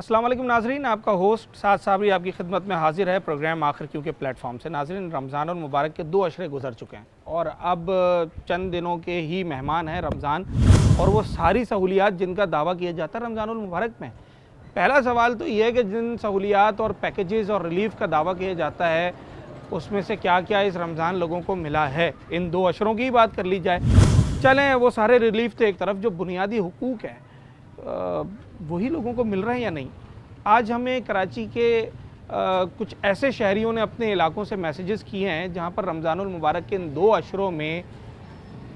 अस्सलाम वालेकुम नाजरीन, आपका होस्ट साद साबरी आपकी खिदमत में हाजिर है प्रोग्राम आखिर क्यों के प्लेटफॉर्म से। नाजरीन, रमज़ान और मुबारक के 2 अशरे गुजर चुके हैं और अब चंद दिनों के ही मेहमान हैं रमज़ान और वो सारी सहूलियात जिनका दावा किया जाता है रमज़ानुल मुबारक में। पहला सवाल तो ये है कि जिन सहूलियात और पैकेजेस और रिलीफ़ का दावा किया जाता है उसमें से क्या क्या इस रमज़ान लोगों को मिला है। इन 2 अशरों की ही बात कर ली जाए। चलें, वो सारे रिलीफ़ तो एक तरफ, जो बुनियादी हुकूक है वही लोगों को मिल रहे हैं या नहीं। आज हमें कराची के कुछ ऐसे शहरियों ने अपने इलाकों से मैसेजेस किए हैं जहां पर रमज़ानुल मुबारक के इन 2 अशरों में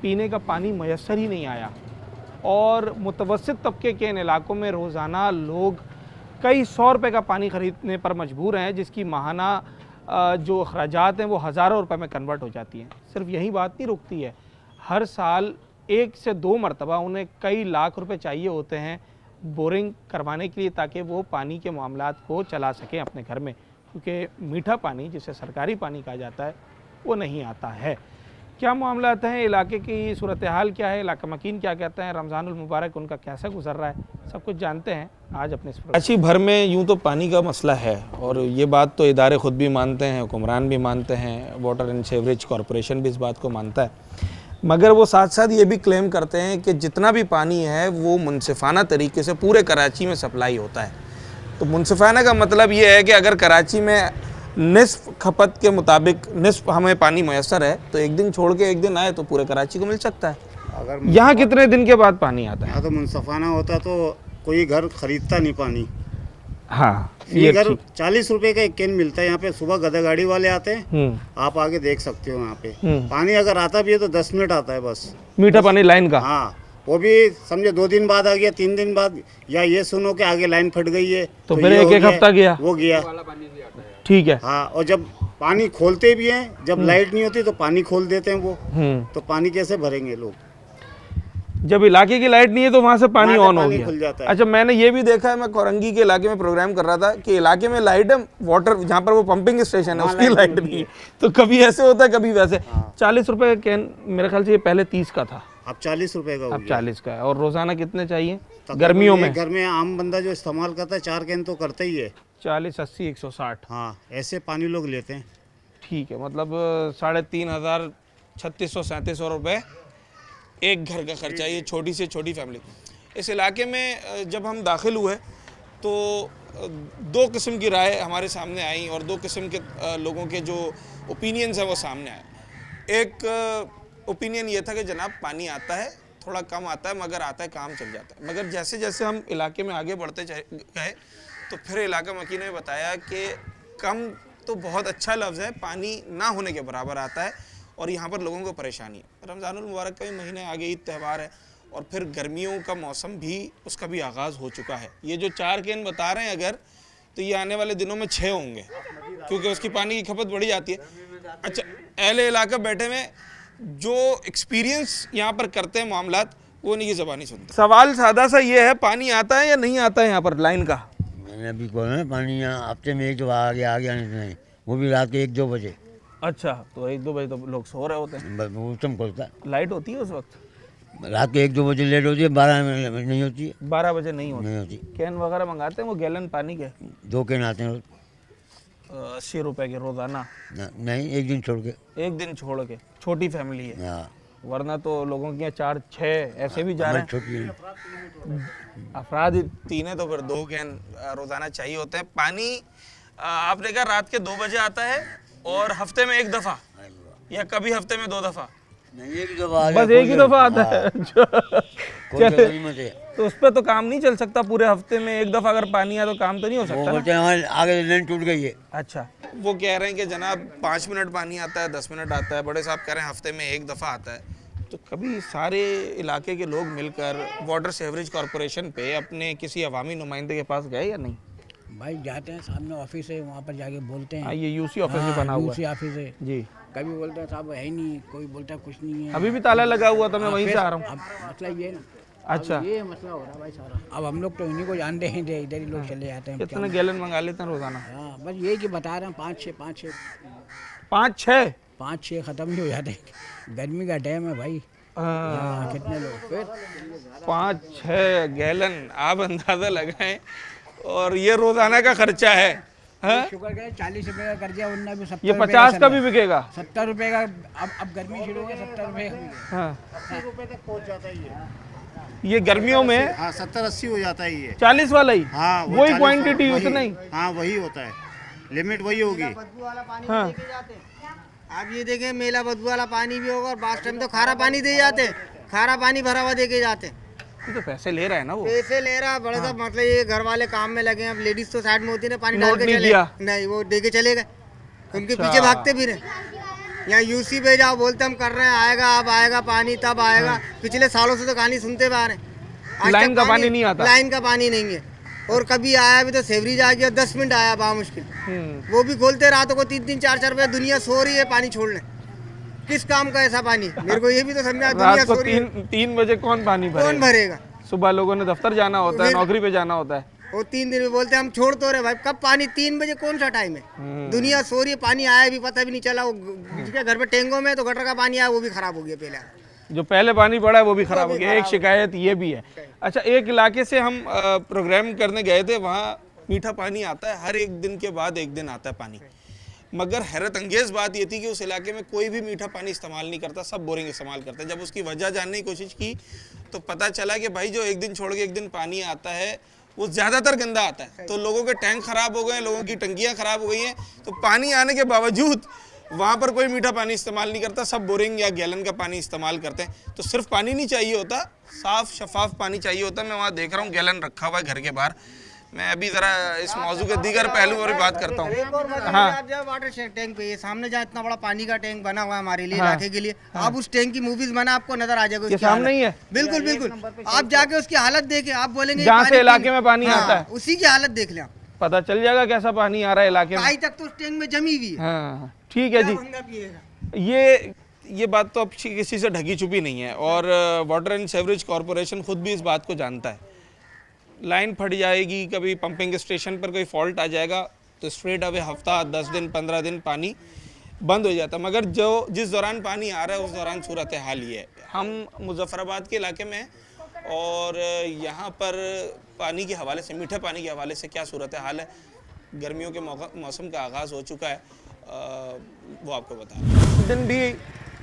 पीने का पानी मैसर ही नहीं आया और मुतवस्सित तबके के इन इलाकों में रोज़ाना लोग कई 100 रुपये का पानी ख़रीदने पर मजबूर हैं, जिसकी माहाना जो अखराजात हैं वो हज़ारों रुपये में कन्वर्ट हो जाती हैं। सिर्फ यही बात नहीं रुकती है, हर साल 1 से 2 मरतबा उन्हें कई लाख रुपए चाहिए होते हैं बोरिंग करवाने के लिए, ताकि वो पानी के मामलात को चला सकें अपने घर में, क्योंकि मीठा पानी जिसे सरकारी पानी कहा जाता है वो नहीं आता है। क्या मामलात हैं, इलाके की सूरत हाल क्या है, इलाका मकीन क्या कहते हैं, रमज़ानुल मुबारक उनका कैसा गुजर रहा है, सब कुछ जानते हैं आज अपने इस कराची भर में यूँ तो पानी का मसला है और ये बात तो इदारे ख़ुद भी मानते हैं, हुक्मरान भी मानते हैं, वाटर एंड सीवरेज कॉरपोरेशन भी इस बात को मानता है, मगर वो साथ साथ ये भी क्लेम करते हैं कि जितना भी पानी है वो मुनसिफाना तरीके से पूरे कराची में सप्लाई होता है। तो मुनसिफाना का मतलब ये है कि अगर कराची में निस्फ खपत के मुताबिक निस्फ हमें पानी मैसर है तो एक दिन छोड़ के एक दिन आए तो पूरे कराची को मिल सकता है। अगर यहाँ कितने दिन के बाद पानी आता है? यहाँ तो मुनसिफाना होता तो कोई घर खरीदता नहीं पानी। हाँ, ये घर 40 रुपए का एक कैन मिलता है यहाँ पे। सुबह गधा गाड़ी वाले आते हैं, आप आगे देख सकते हो यहाँ पे पानी अगर आता भी है तो 10 मिनट आता है बस, मीठा पानी लाइन का। हाँ, वो भी समझे 2 दिन बाद आ गया, 3 दिन बाद, या ये सुनो कि आगे लाइन फट गई है तो फिर एक हफ्ता गया, वो गया। ठीक है। हाँ, और जब पानी खोलते भी हैं, जब लाइट नहीं होती तो पानी खोल देते हैं वो, तो पानी कैसे भरेंगे लोग? जब इलाके की लाइट नहीं है तो वहाँ से पानी ऑन हो गया। खुल जाता है। अच्छा, मैंने ये भी देखा है, मैं कोरंगी के इलाके में प्रोग्राम कर रहा था कि इलाके में लाइट है, वाटर जहाँ पर वो पंपिंग स्टेशन है उसकी लाइट नहीं है। तो कभी ऐसे होता है कभी वैसे। 40 रुपये का कैन, मेरे ख्याल से ये पहले 30 का था, अब 40 रुपए का हो अब गया। 40 का है। और रोजाना कितने चाहिए गर्मियों में? घर में आम बंदा जो इस्तेमाल करता है 4 कैन तो करता ही है। 40, 80, 160। हाँ, ऐसे पानी लोग लेते हैं। ठीक है, मतलब 3500 3600 रुपये एक घर का खर्चा, ये छोटी से छोटी फैमिली। इस इलाके में जब हम दाखिल हुए तो 2 किस्म की राय हमारे सामने आई और 2 किस्म के लोगों के जो ओपिनियंस हैं वो सामने आए। एक ओपिनियन ये था कि जनाब पानी आता है, थोड़ा कम आता है मगर आता है, काम चल जाता है। मगर जैसे जैसे हम इलाके में आगे बढ़ते गए तो फिर इलाका मकीन ने बताया कि कम तो बहुत अच्छा लफ्ज़ है, पानी ना होने के बराबर आता है और यहाँ पर लोगों को परेशानी है। रमज़ानुल मुबारक का भी महीने आगे, ईद त्यौहार है और फिर गर्मियों का मौसम भी, उसका भी आगाज़ हो चुका है। ये जो 4 कैन बता रहे हैं अगर, तो ये आने वाले दिनों में 6 होंगे क्योंकि उसकी पानी की खपत बढ़ी जाती है। अच्छा, अहले इलाका बैठे में जो एक्सपीरियंस यहाँ पर करते हैं मामलात, वो नहीं, की ज़बानी सुनते। सवाल सादा सा ये है, पानी आता है या नहीं आता है यहाँ पर लाइन का? मैंने अभी बोला ना, पानी यहाँ हफ्ते में 1 आ गया नहीं, वो भी रात के 1-2 बजे। अच्छा, तो 1-2 बजे तो लोग सो रहे होते हैं, मौसम खुलता है। लाइट होती है उस वक्त? रात के 1-2 बजे लेट होती है, 12 में नहीं होती है। 12 बजे नहीं होती। नहीं होती। कैन वगैरह मंगाते हैं वो गैलन पानी के? 2 कैन आते हैं रोज। 80 रुपए के रोजाना? नहीं, एक दिन छोड़ के। एक दिन छोड़ के? छोटी फैमिली है, हाँ, वरना तो लोगों की 4-6 ऐसे भी जा रहे हैं। छोटी है। अफराद 3 है तो फिर 2 कैन रोज़ाना चाहिए होते हैं। पानी आपने कहा रात के 2 बजे आता है और हफ्ते में 1 दफ़ा या कभी हफ्ते में 2 दफ़ा? नहीं, एक दफा बस एक ही दफा आता है। चले तो उस पर तो काम नहीं चल सकता पूरे हफ्ते में। एक दफा अगर पानी आया तो काम तो नहीं हो वो सकता बोलते हैं हमारे आगे लाइन टूट गई है। अच्छा, वो कह रहे हैं कि जनाब 5 मिनट पानी आता है, 10 मिनट आता है। बड़े साहब कह रहे हैं हफ्ते में 1 दफ़ा आता है। तो कभी सारे इलाके के लोग मिलकर वाटर सीवरेज कॉरपोरेशन पे अपने किसी अवामी नुमाइंदे के पास गए या नहीं? भाई जाते हैं, सामने ऑफिस है, वहाँ पर जाके बोलते हैं। ये यूसी ऑफिस भी बना हुआ यूसी ऑफिस है जी। कभी बोलते हैं साहब है ही नहीं, कोई बोलता है कुछ नहीं है। अभी भी ताला लगा हुआ था, मैं वहीं से आ रहा हूँ। अब मसला ये ना, अच्छा, ये मसला हो रहा है भाई सारा। अब हम लोग तो इन्हीं को जानते हैं, इधर ही लोग चले जाते हैं। कितने गैलन मंगा लेते हैं रोजाना? हाँ, बस ये कि बता रहे हैं 5-6 5-6 5-6 ख़त्म ही हो जाते हैं। गर्मी का टाइम है भाई। कितने लोग फिर 5-6 गैलन, आप अंदाज़ा लगाएं और ये रोजाना का खर्चा है। हाँ? शुगर का 40 रुपए का कर्जा उनने भी 70 ये 50 का भी बिकेगा। 70 रुपए का। अब गर्मी शुरू हो गई 70 रुपए का। हाँ 80 रुपए तक पहुंच जाता है ये गर्मियों में हाँ 70-80 हो जाता है ये। 40 वाला ही। हाँ वही 40 क्वांटिटी वही- उतना ही। हाँ वही होता है, लिमिट वही होगी। हाँ आप ये देखें मेला बदबू वाला पानी भी होगा और बास टाइम तो खारा पानी दे जाते हैं, खारा पानी भरा हुआ दे के जाते हैं। ये तो पैसे ले रहा है ना वो। पैसे ले रहा है बड़े साहब, मतलब ये घर वाले काम में लगे हैं। अब लेडीज तो साइड में होती है ना, पानी डाल नोट के नहीं चले दिया। नहीं, वो दे के चले गए, उनके अच्छा। पीछे भागते भी रहे। यहाँ यूसी पे जाओ, बोलते हम कर रहे हैं, आएगा अब आएगा पानी तब आएगा। पिछले सालों से तो कहानी सुनते हुए आ रहे हैं। आज लाइन तक का पानी नहीं आता। लाइन का पानी नहीं है। और कभी आया भी तो सेवरेज आ गया, 10 मिनट आया बा मुश्किल, वो भी खोलते रातों को 3-3 4-4 बजे। दुनिया सो रही है पानी छोड़ने, किस काम का ऐसा पानी? मेरे को ये भी तो समझा, दुनिया रात को सो रही है, 3 बजे कौन पानी कौन भरेगा? भरेगा? सुबह लोगों ने दफ्तर जाना होता है, फिर- नौकरी पे जाना होता है। वो 3 दिन में बोलते हैं हम छोड़ तो रहे भाई, कब पानी? 3 बजे कौन सा टाइम है? दुनिया सो रही है, पानी आया भी पता भी नहीं चला। वो जिसके घर में टेंगों में तो गटर का पानी आया वो भी खराब हो गया पहले। जो पहले पानी पड़ा है वो भी खराब हो गया। एक शिकायत ये भी है। अच्छा, एक इलाके से हम प्रोग्राम करने गए थे, वहाँ मीठा पानी आता है, हर एक दिन के बाद एक दिन आता है पानी। मगर हैरत अंगेज बात ये थी कि उस इलाके में कोई भी मीठा पानी इस्तेमाल नहीं करता, सब बोरिंग इस्तेमाल करते हैं। जब उसकी वजह जानने की कोशिश की तो पता चला कि भाई जो एक दिन छोड़ के एक दिन पानी आता है वो ज़्यादातर गंदा आता है। तो लोगों के टैंक खराब हो गए, लोगों की टंकियाँ खराब हो गई हैं। तो पानी आने के बावजूद वहाँ पर कोई मीठा पानी इस्तेमाल नहीं करता, सब बोरिंग या गैलन का पानी इस्तेमाल करते हैं। तो सिर्फ पानी नहीं चाहिए होता, साफ शफाफ पानी चाहिए होता है। मैं वहाँ देख रहा हूँ गैलन रखा हुआ है घर के बाहर। मैं अभी ज़रा इस मौजू के दीगर पहलू पर भी बात करता हूँ। हाँ। आप जाओ वाटर टैंक पे, ये सामने जहाँ इतना बड़ा पानी का टैंक बना हुआ है हमारे लिए, इलाके के लिए, आप उस टैंक की मूवीज बना, आपको नजर आ जाएगा ये उसकी सामने हालत। ही है? बिल्कुल बिल्कुल, आप जाके उसकी हालत देखें, आप बोलेंगे जहाँ ये से पानी इलाके में पानी आता है। उसी की हालत देख लें आप, पता चल जाएगा कैसा पानी आ रहा है इलाके में। काई तक तो उस टैंक में जमी हुई है। हाँ ठीक है जी। भंगा पिएगा। ये बात तो अब किसी से ढकी छुपी नहीं है और वाटर एंड सीवरेज कॉरपोरेशन खुद भी इस बात को जानता है। लाइन फट जाएगी, कभी पंपिंग स्टेशन पर कोई फॉल्ट आ जाएगा तो स्ट्रेट अवे हफ्ता 10 दिन 15 दिन पानी बंद हो जाता। मगर जो जिस दौरान पानी आ रहा है उस दौरान सूरत हाल ये है। हम मुजफ्फराबाद के इलाके में हैं और यहाँ पर पानी के हवाले से, मीठे पानी के हवाले से क्या सूरत हाल है। गर्मियों के मौसम का आगाज़ हो चुका है, वो आपको बता रहा हूँ। दिन भी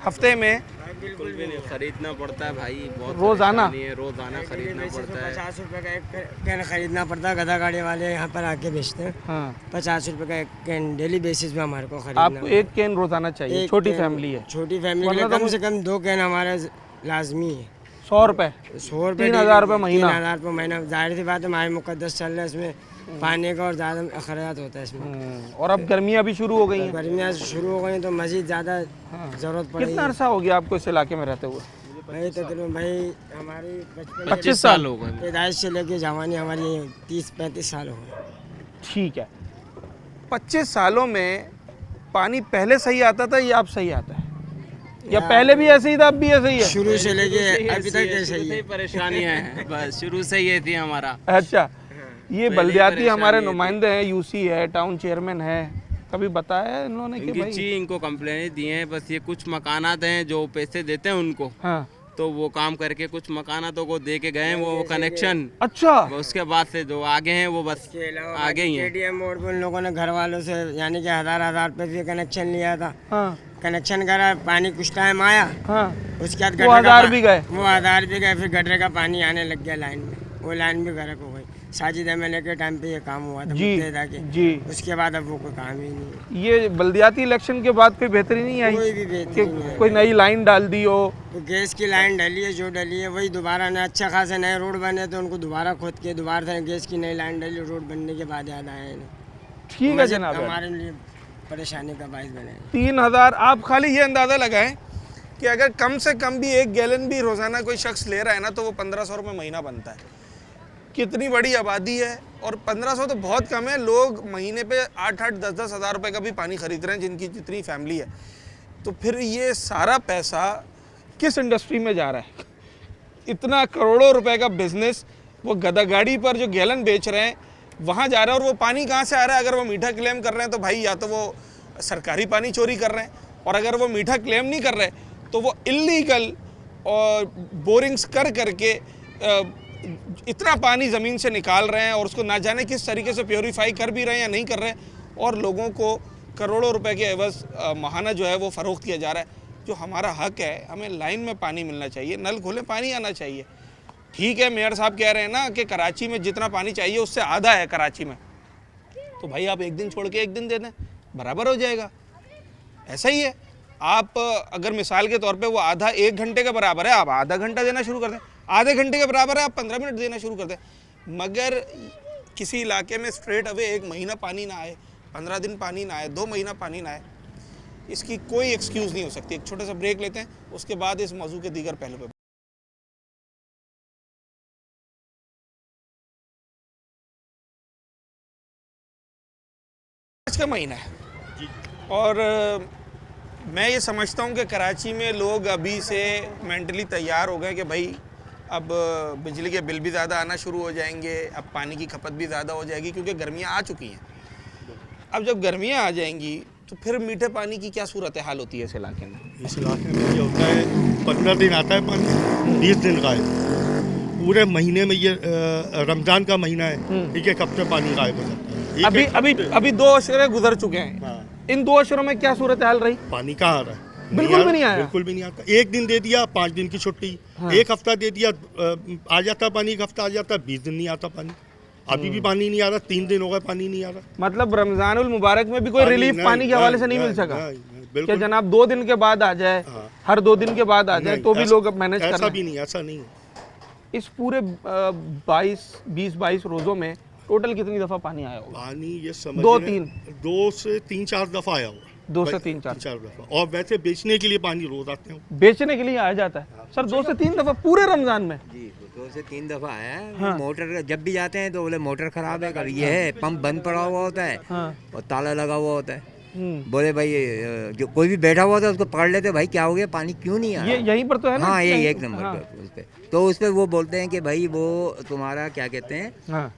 हफ्ते में बिल्कुल भी नहीं खरीदना पड़ता है भाई, बहुत रोजाना? परेशानी है, रोजाना खरीदना पड़ता है। 50 रुपए का एक कैन खरीदना पड़ता है, गधा गाड़ी वाले यहाँ पर आके बेचते हैं। हाँ 50 रुपए का एक कैन डेली बेसिस पे हमारे को खरीदना आपको एक कैन रोजाना चाहिए। एक छोटी कैन- फैमिली है, छोटी फैमिली के लिए वरना तो कम से कम 2 कैन हमारा लाजमी है। 100 रुपए, 100 रुपये 3000 रुपये महीना। 3000 रुपये महीना। जाहिर सी बात है हमारे मुकद्दस चल रहा है, इसमें पानी का और ज़्यादा अखराज होता है इसमें। और अब गर्मियाँ भी शुरू हो गई हैं। गर्मियाँ शुरू हो गई तो मज़ीद ज़्यादा ज़रूरत पड़ेगी। कितना अरसा हो गया आपको इस इलाके में रहते हुए? भाई तकरीबन भाई हमारी 25 साल हो गए। पैदाइश से लेके जवानी हमारी 30-35 साल हो गए। ठीक है। 25 सालों में पानी पहले सही आता था या अब सही आता है, या पहले भी ऐसे ही था अब भी ऐसे ही है? शुरू से लेके अभी तक ऐसे ही शुरू से है। ही परेशानियां हैं, बस शुरू से ये थी हमारा। अच्छा, ये बल्दियाती परेशानी हमारे थी। नुमाइंदे हैं, यूसी है, टाउन चेयरमैन है, कभी बताया है इन्होंने कि इनकी भाई? ची इनको कंप्लेनें दी हैं, बस ये कुछ मकानात हैं जो पैसे देते हैं उनको, हाँ तो वो काम करके कुछ मकानातों को दे के गए हैं वो कनेक्शन। अच्छा। उसके बाद से जो आगे हैं वो बस आगे ही हैं। KDM मोड पे उन लोगों ने घर वालों से यानी कि हजार पे भी कनेक्शन लिया था। हाँ कनेक्शन करा, पानी कुछ टाइम आया, हाँ उसके बाद वो हजार भी गए? वो 1000 भी गए, फिर गटरे का पानी आने लग गया लाइन में, वो लाइन भी गर्क हो गई। साजिद MLA के टाइम पे ये काम हुआ था जी मुत्तहिदा के। जी। उसके बाद अब वो कोई काम ही नहीं, ये बल्दियाती इलेक्शन के बाद कोई बेहतरी नहीं आई कोई भी कि बेहतरी नहीं है। कोई नई लाइन डाल दी हो? तो गैस की लाइन डली है, जो डली है वही दोबारा नए अच्छा खासे नए रोड बने तो उनको दोबारा खोद के दोबारा से गैस की नई लाइन डली, रोड बनने के बाद याद आया इन्हें। ठीक है मजीद जनाब। हमारे लिए परेशानी का बाइस बने। 3000। आप खाली ये अंदाज़ा लगाएं कि अगर कम से कम भी 1 गैलन भी रोज़ाना कोई शख्स ले रहा है ना तो वो 1500 रुपये महीना बनता है। कितनी बड़ी आबादी है, और 1500 तो बहुत कम है। लोग महीने पे 8-8, 10-10 हज़ार रुपये का भी पानी खरीद रहे हैं जिनकी जितनी फैमिली है। तो फिर ये सारा पैसा किस इंडस्ट्री में जा रहा है? इतना करोड़ों रुपए का बिजनेस वो गधा गाड़ी पर जो गैलन बेच रहे हैं वहाँ जा रहा है, और वो पानी कहाँ से आ रहा है? अगर वो मीठा क्लेम कर रहे हैं तो भाई या तो वो सरकारी पानी चोरी कर रहे हैं, और अगर वो मीठा क्लेम नहीं कर रहे तो वो इल्लीगल और बोरिंग्स कर करके इतना पानी ज़मीन से निकाल रहे हैं और उसको ना जाने किस तरीके से प्योरीफाई कर भी रहे हैं या नहीं कर रहे हैं, और लोगों को करोड़ों रुपए के एवज़ महाना जो है वो फ़रोख्त किया जा रहा है। जो हमारा हक है, हमें लाइन में पानी मिलना चाहिए, नल खोले पानी आना चाहिए। ठीक है, मेयर साहब कह रहे हैं ना कि कराची में जितना पानी चाहिए उससे आधा है कराची में, तो भाई आप एक दिन छोड़ के एक दिन दे दें, बराबर हो जाएगा। ऐसा ही है, आप अगर मिसाल के तौर पे वो आधा 1 घंटे के बराबर है, आप आधा घंटा देना शुरू कर दें, आधे घंटे के बराबर है आप 15 मिनट देना शुरू कर दें। मगर किसी इलाके में स्ट्रेट अवे 1 महीना पानी ना आए, 15 दिन पानी ना आए, 2 महीना पानी ना आए, इसकी कोई एक्सक्यूज़ नहीं हो सकती। एक छोटा सा ब्रेक लेते हैं, उसके बाद इस मौजू के दीगर पहलू पे। आज का महीना है और मैं ये समझता हूँ कि कराची में लोग अभी से मेंटली तैयार हो गए कि भाई अब बिजली के बिल भी ज़्यादा आना शुरू हो जाएंगे, अब पानी की खपत भी ज़्यादा हो जाएगी क्योंकि गर्मियाँ आ चुकी हैं। अब जब गर्मियाँ आ जाएंगी तो फिर मीठे पानी की क्या सूरत हाल होती है इस इलाके में? इस इलाके में ये होता है 15 दिन आता है पानी, 20 दिन गायब। पूरे महीने में ये रमज़ान का महीना है, ठीक है, कब से पानी गायब हो जाता है। अभी 2 अशरे गुजर चुके हैं। हाँ। इन 2 अशरों में क्या सूरत हाल रही? पानी कहाँ आ रहा है? बिल्कुल भी नहीं आया। बिल्कुल भी नहीं आता। 1 दिन दे दिया, 5 दिन की छुट्टी। हाँ। 1 हफ्ता दे दिया, आ जाता पानी, 1 हफ्ता आ जाता, 20 दिन नहीं आता पानी। अभी भी पानी नहीं आ रहा, 3 दिन हो गए पानी नहीं आ रहा। मतलब रमजानुल मुबारक में भी कोई रिलीफ पानी के हवाले से नहीं मिल सका कि जनाब 2 दिन के बाद आ जाए, हर 2 दिन के बाद आ जाए, तो भी लोग अब मैनेज कर रहे हैं। ऐसा भी नहीं, ऐसा नहीं है। इस पूरे 20-22 रोज़ों में टोटल कितनी दफ़ा पानी आया होगा? पानी ये समझ 2 से 3-4 दफ़ा आया होगा। 2 से 3-4 दफ़ा। और वैसे बेचने के लिए पानी रोज आते हैं। बेचने के लिए आया जाता है सर 2 से 3 दफ़ा पूरे रमज़ान में? जी 2 से 3 दफ़ा आया है। हाँ। मोटर जब भी जाते हैं तो बोले मोटर ख़राब है, कभी ये है, पंप बंद पड़ा हुआ होता है। हाँ। और ताला लगा हुआ होता है। बोले भाई जो कोई भी बैठा हुआ था उसको पकड़ लेते, भाई क्या हो गया, पानी क्यों नहीं आया? ये यहीं पर तो है ना? हाँ, ये 1 नंबर पर उस पर। तो उस पर वो बोलते हैं कि भाई वो तुम्हारा क्या कहते हैं, हाँ,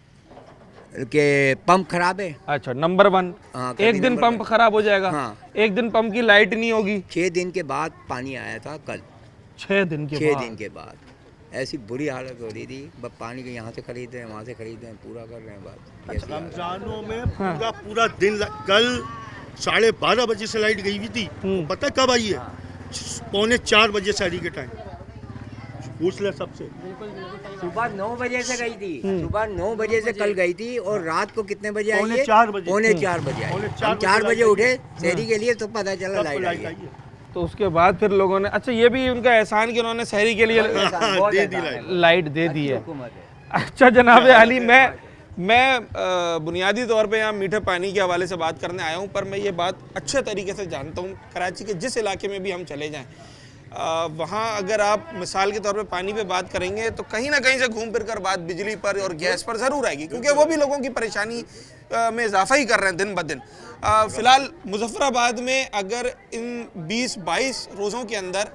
कि पंप खराब है। अच्छा, नंबर 1। हाँ, एक दिन पंप खराब हो जाएगा। हाँ। एक दिन पंप की लाइट नहीं होगी। 6 दिन के बाद पानी आया था कल। 6 दिन के बाद ऐसी बुरी हालत हो रही थी, बस पानी के यहाँ से खरीदे वहाँ से खरीदे, पूरा कर रहे हैं बात। रमजानों में पूरा दिन, कल 12:30 बजे से लाइट गई हुई थी। पता कब आई है? 3:45 बजे शहरी के टाइम। पूछ ले सबसे। सुबह 9 बजे से गई थी, सुबह 9 बजे से कल गई थी, और रात को कितने बजे आई है? 4 बजे। 4 बजे आई। हम 4 बजे उठे शहरी के लिए, तो पता चला लाइट आई है। तो उसके बाद फिर लोगों ने, अच्छा ये भी उनका एहसान कि उन्होंने शहरी के लिए लाइट दे दी है। अच्छा जनाब आली, मैं बुनियादी तौर पे यहाँ मीठे पानी के हवाले से बात करने आया हूँ, पर मैं ये बात अच्छे तरीके से जानता हूँ। कराची के जिस इलाके में भी हम चले जाएं, वहाँ अगर आप मिसाल के तौर पे पानी पे बात करेंगे तो कहीं ना कहीं से घूम फिर कर बात बिजली पर और गैस पर ज़रूर आएगी, क्योंकि वो भी लोगों की परेशानी में इजाफा ही कर रहे हैं दिन ब दिन। फ़िलहाल मुजफ्फराबाद में अगर इन 20-22 रोज़ों के अंदर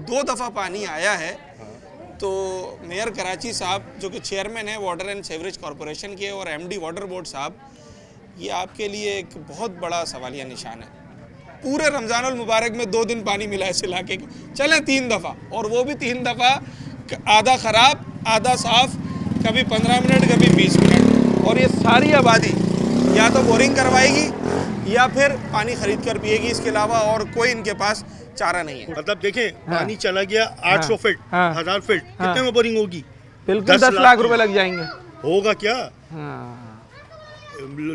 2 दफ़ा पानी आया है, तो मेयर कराची साहब जो कि चेयरमैन है वाटर एंड सीवरेज कॉरपोरेशन के, और MD वाटर बोर्ड साहब, ये आपके लिए एक बहुत बड़ा सवालिया निशान है। पूरे रमज़ानुल मुबारक में 2 दिन पानी मिला इस इलाके के, चले 3 दफ़ा, और वो भी 3 दफ़ा आधा ख़राब आधा साफ़, कभी 15 मिनट कभी 20 मिनट। और ये सारी आबादी या तो बोरिंग करवाएगी या फिर पानी ख़रीद कर पिएगी, इसके अलावा और कोई इनके पास चारा नहीं है। मतलब देखें, पानी चला गया 800 फीट, 1000 फीट, कितने में बोरिंग होगी? बिल्कुल 10 लाख रुपए लग जाएंगे। होगा क्या?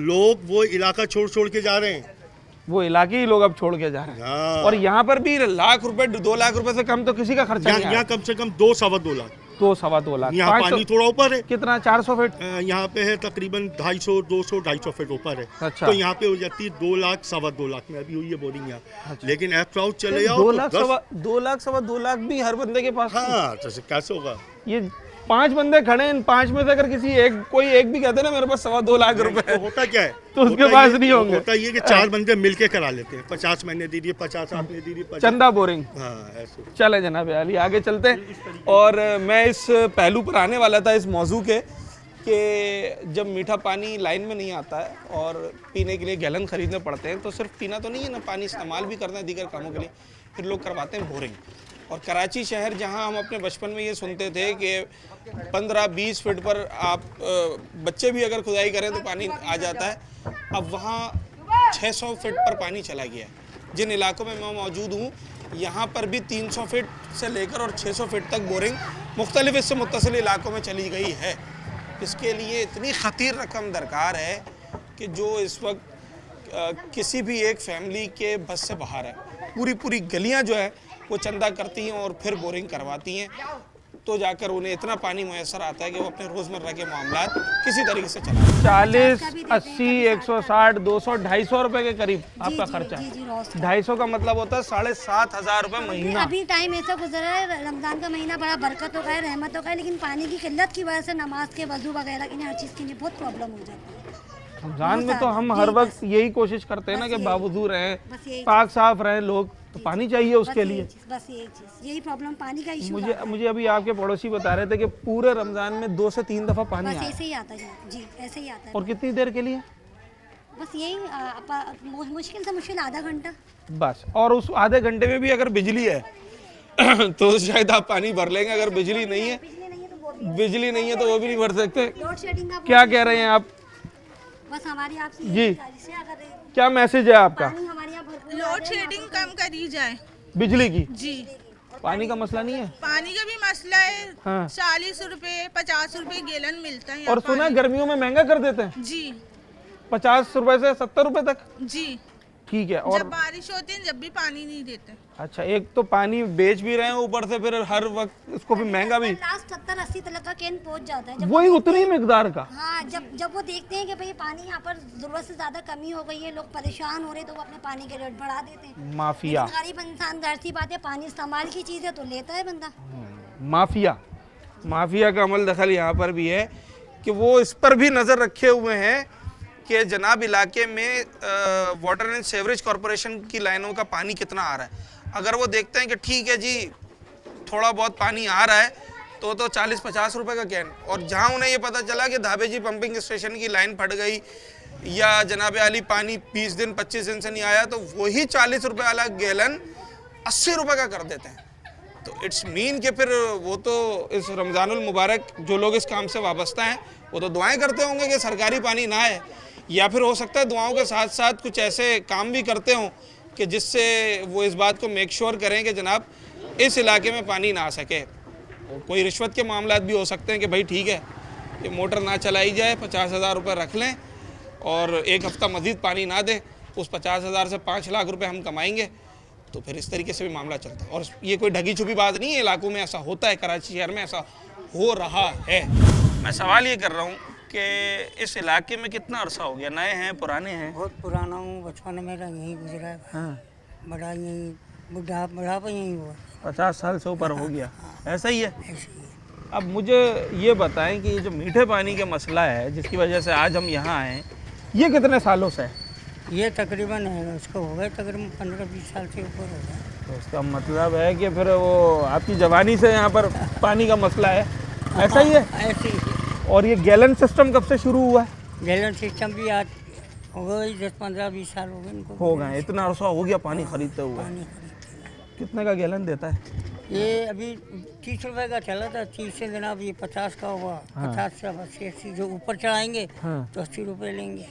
लोग वो इलाका छोड़ के जा रहे हैं, वो इलाके ही लोग अब छोड़ के जा रहे हैं। और यहाँ पर भी 1 लाख रुपए 2 लाख रुपए से कम तो किसी का खर्चा नहीं है। यहाँ कम से कम 2-2.25 लाख। 2-2.25 लाख। यहाँ पानी थोड़ा ऊपर है। कितना? 400 फीट यहाँ पे है, तकरीबन 250-200-250 फीट ऊपर है। अच्छा। तो यहाँ पे हो जाती है 2 लाख 2.25 लाख में अभी हुई है बोरिंग यहाँ। अच्छा। लेकिन एप्राउट चले जाओ 2 लाख 2.25 लाख भी हर बंदे के पास। हाँ, तो कैसे होगा? ये 5 बंदे खड़े हैं, इन 5 में से अगर कोई एक भी कहते ना मेरे पास 2.25 लाख रुपए, तो होता क्या है? तो उसके पास नहीं होंगे। होता ये कि 4 बंदे मिलके करा लेते हैं। 50 मैंने दे दिए, 50 आपने दे दिए, चंदा बोरिंग। हाँ, ऐसे। चले जनाब अली, आगे चलते हैं। और मैं इस पहलू पर आने वाला था इस मौजू के, कि जब मीठा पानी लाइन में नहीं आता है और पीने के लिए गैलन खरीदने पड़ते हैं, तो सिर्फ पीना तो नहीं है ना, पानी इस्तेमाल भी करना है दीगर कामों के लिए, फिर लोग करवाते हैं बोरिंग। और कराची शहर जहां हम अपने बचपन में ये सुनते थे कि 15-20 फीट पर आप बच्चे भी अगर खुदाई करें तो पानी आ जाता है, अब वहाँ 600 फीट पर पानी चला गया है। जिन इलाकों में मैं मौजूद हूँ यहाँ पर भी 300 फीट से लेकर और 600 फीट तक बोरिंग मुख्तलिफ इससे मुत्तसिल इलाकों में चली गई है। इसके लिए इतनी ख़तीर रकम दरकार है कि जो इस वक्त किसी भी एक फैमिली के बस से बाहर है। पूरी गलियां जो है वो चंदा करती हैं और फिर बोरिंग करवाती हैं, तो जाकर उन्हें इतना पानी मैसर आता है कि वो अपने रोज़मर्रा के मामलात किसी तरीके से चला। 40, 80, 160, 200, 250 रुपए के करीब आपका खर्चा है। 250 का मतलब होता है 7,500 रुपए महीना। अभी टाइम ऐसा गुजरा है, रमजान का महीना बड़ा बरकत होगा है, रहमत होगा है, लेकिन पानी की किल्लत की वजह से नमाज के वजू वगैरह के लिए हर चीज़ के लिए बहुत प्रॉब्लम हो जाती है। रमजान में तो हम हर वक्त यही कोशिश करते हैं ना कि बावजूद रहें, पाक साफ रहें लोग, तो पानी चाहिए उसके लिए। बस यही प्रॉब्लम पानी का इशू। मुझे अभी आपके पड़ोसी बता रहे थे कि पूरे रमजान में 2 से 3 दफ़ा पानी बस ऐसे ही आता है जी, ऐसे ही आता है। और कितनी देर के लिए? बस यही मुश्किल से मुश्किल आधा घंटा बस। और उस आधे घंटे में भी अगर बिजली है तो शायद आप पानी भर लेंगे, अगर बिजली नहीं है तो वो भी नहीं भर सकते। क्या कह रहे हैं आप? बस हमारी आपसे जी, क्या मैसेज है आपका? लोड शेडिंग कम करी जाए बिजली की। जी, पानी का मसला नहीं है? पानी का भी मसला है। हाँ। 40 रुपए 50 रुपए गैलन मिलता है। और सुना गर्मियों में महंगा कर देते हैं जी, 50 रुपए से 70 रुपए तक। जी, ठीक है। और जब बारिश होती है जब भी पानी नहीं देते। अच्छा, एक तो पानी बेच भी रहे हैं, ऊपर से फिर हर वक्त इसको भी महंगा भी। लास्ट 70-80 तक का कैन पहुंच जाता है। वही उतनी ही मिकदार का। हाँ, जब वो देखते हैं कि भाई पानी यहाँ पर जरूरत से ज्यादा कमी हो गई है, लोग परेशान हो रहे हैं, तो वो अपने पानी के रेट बढ़ा देते हैं। माफिया। गरीब इंसान, जाहिर सी बात है, पानी इस्तेमाल की चीज है तो लेता है बंदा। माफिया का अमल दखल यहाँ पर भी है कि वो इस पर भी नज़र रखे हुए हैं कि जनाब इलाके में वाटर एंड सीवरेज कॉरपोरेशन की लाइनों का पानी कितना आ रहा है। अगर वो देखते हैं कि ठीक है जी थोड़ा बहुत पानी आ रहा है तो 40-50 रुपए का कैन, और जहाँ उन्हें ये पता चला कि धाबे जी पंपिंग स्टेशन की लाइन फट गई या जनाब आली पानी 20 दिन 25 दिन से नहीं आया, तो वही 40 रुपए वाला गैलन 80 रुपए का कर देते हैं। तो इट्स मीन कि फिर वो तो इस रमज़ानुल मुबारक जो लोग इस काम से वाबस्ता हैं वो तो दुआएं करते होंगे कि सरकारी पानी ना आए, या फिर हो सकता है दुआओं के साथ साथ कुछ ऐसे काम भी करते हों कि जिससे वो इस बात को मेक श्योर करें कि जनाब इस इलाके में पानी ना आ सके। कोई रिश्वत के मामलात भी हो सकते हैं कि भाई ठीक है ये मोटर ना चलाई जाए, 50,000 रुपये रख लें और एक हफ़्ता मज़ीद पानी ना दे, उस 50,000 से 5 लाख रुपए हम कमाएंगे, तो फिर इस तरीके से भी मामला चलता है। और ये कोई ढगी छुपी बात नहीं है, इलाकों में ऐसा होता है, कराची शहर में ऐसा हो रहा है। मैं सवाल ये कर रहा हूँ कि इस इलाके में कितना अरसा हो गया, नए हैं पुराने हैं? बहुत पुराना हूँ, बचपन मेरा यहीं गुजरा है। हाँ। बड़ा यहीं बुढ़ापा यहीं हुआ। 50 साल से ऊपर हो गया। ऐसा ही है। अब मुझे ये बताएं कि ये जो मीठे पानी का मसला है जिसकी वजह से आज हम यहाँ आए, ये कितने सालों से है? ये तकरीबन है, उसको हो गए तकरीबन 15-20 साल से ऊपर हो गया। तो उसका मतलब है कि फिर वो आपकी जवानी से यहाँ पर पानी का मसला है। ऐसा ही है? ऐसे ही। और ये गैलन सिस्टम कब से शुरू हुआ है? गैलन सिस्टम भी आज हो गए 10-15-20 साल हो गए इनको। हो गए, इतना अरसा हो गया पानी खरीदते हुए। कितने का गैलन देता है ये? अभी 30 रुपए का चला था, 30 से जनाब ये 50 का हुआ। हाँ। 50 से 80 जो ऊपर चढ़ाएंगे तो 80 रुपए लेंगे।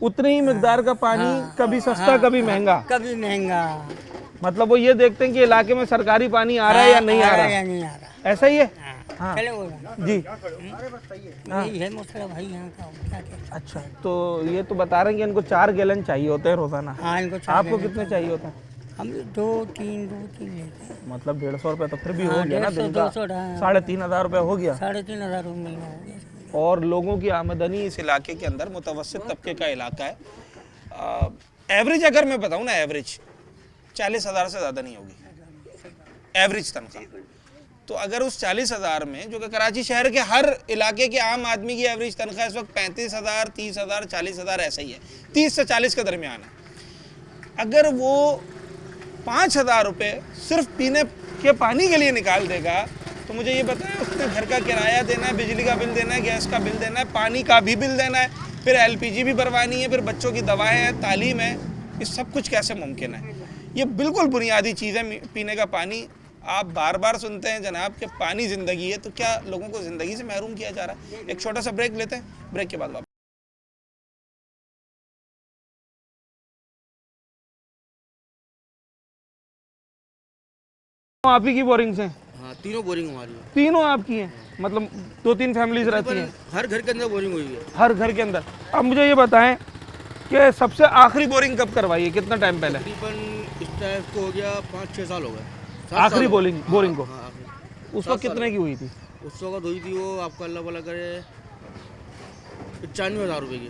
उतनी ही मिकदार का पानी। हाँ। कभी सस्ता कभी महंगा। कभी महंगा। मतलब वो ये देखते हैं कि इलाके में सरकारी पानी आ रहा है या नहीं आ रहा या नहीं आ रहा। ऐसा ही है। हाँ। चले वो जी। यही है मसला भाई यहाँ का। क्या कहते? अच्छा, तो ये तो बता रहे हैं कि इनको 4 गैलन चाहिए होते हैं रोजाना। हाँ, इनको 4 आपको कितने चाहिए होते हैं? हम 2-3 लेते हैं। मतलब 150 रुपये तो फिर भी हो गया ना दिन का। 200 3,500 रुपये हो गया। 3,500 महीना हो गया। और लोगों की आमदनी इस इलाके के अंदर मुतवस्सित तबके का इलाका है। एवरेज अगर मैं बताऊँ ना, एवरेज 40,000 से ज़्यादा नहीं होगी एवरेज तनख्वाह। तो अगर उस 40,000 में, जो कि कराची शहर के हर इलाके के आम आदमी की एवरेज तनख्वाह इस वक्त 35,000, 30,000, 40,000 ऐसा ही है, 30 से 40 के दरमियान है, अगर वो 5,000 रुपये सिर्फ पीने के पानी के लिए निकाल देगा, तो मुझे ये बताएं उसने घर का किराया देना है, बिजली का बिल देना है, गैस का बिल देना है, पानी का भी बिल देना है, फिर LPG भी भरवानी है, फिर बच्चों की दवाएं हैं, तालीम है, ये सब कुछ कैसे मुमकिन है? ये बिल्कुल बुनियादी चीज़ है पीने का पानी आप बार बार सुनते हैं जनाब कि पानी ज़िंदगी है, तो क्या लोगों को ज़िंदगी से महरूम किया जा रहा है? एक छोटा सा ब्रेक लेते हैं, ब्रेक के बाद वापस। आप ही की बोरिंग से? हाँ, तीनों बोरिंग हमारी है। तीनों आपकी हैं? मतलब 2-3 फैमिलीज रहती हैं? हर घर के अंदर बोरिंग हुई है। हर घर के अंदर। अब मुझे ये बताएं कि सबसे आखिरी बोरिंग कब करवाई है, कितना टाइम पहले? तकरीबन इस टाइम को हो गया 5-6 साल हो गए। आखिरी बोरिंग को? हाँ, उस वक्त कितने की हुई थी? उस वक्त हुई थी वो आपका अल्लाह भला करे 95,000 रुपये की।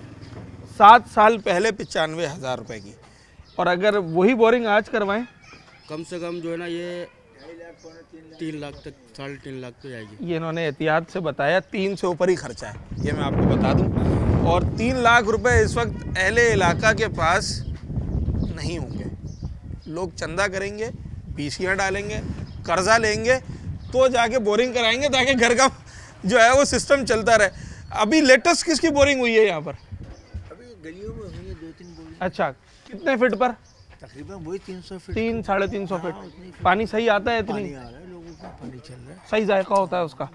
7 साल पहले 95,000 रुपये की। और अगर वही बोरिंग आज करवाएं? कम से कम जो है ना ये 3 लाख तक, 3.5 लाख तो जाएगी। ये इन्होंने एहतियात से बताया 3 से ऊपर ही खर्चा है, ये मैं आपको बता दूं। और 3 लाख रुपए इस वक्त अहले इलाका के पास नहीं होंगे। लोग चंदा करेंगे, पीसियाँ डालेंगे, कर्जा लेंगे, तो जाके बोरिंग कराएंगे ताकि घर का जो है वो सिस्टम चलता रहे। अभी लेटेस्ट किसकी बोरिंग हुई है यहाँ पर? अभी गलियों में हुई है 2-3 बोरिंग। अच्छा, कितने फीट पर? तकरीबन वही 300 फीट। 3-350 फीट। पानी सही आता है? इतनी पानी आ रहा है, लोगों का पानी चल रहा है। सही जायका होता है उसका?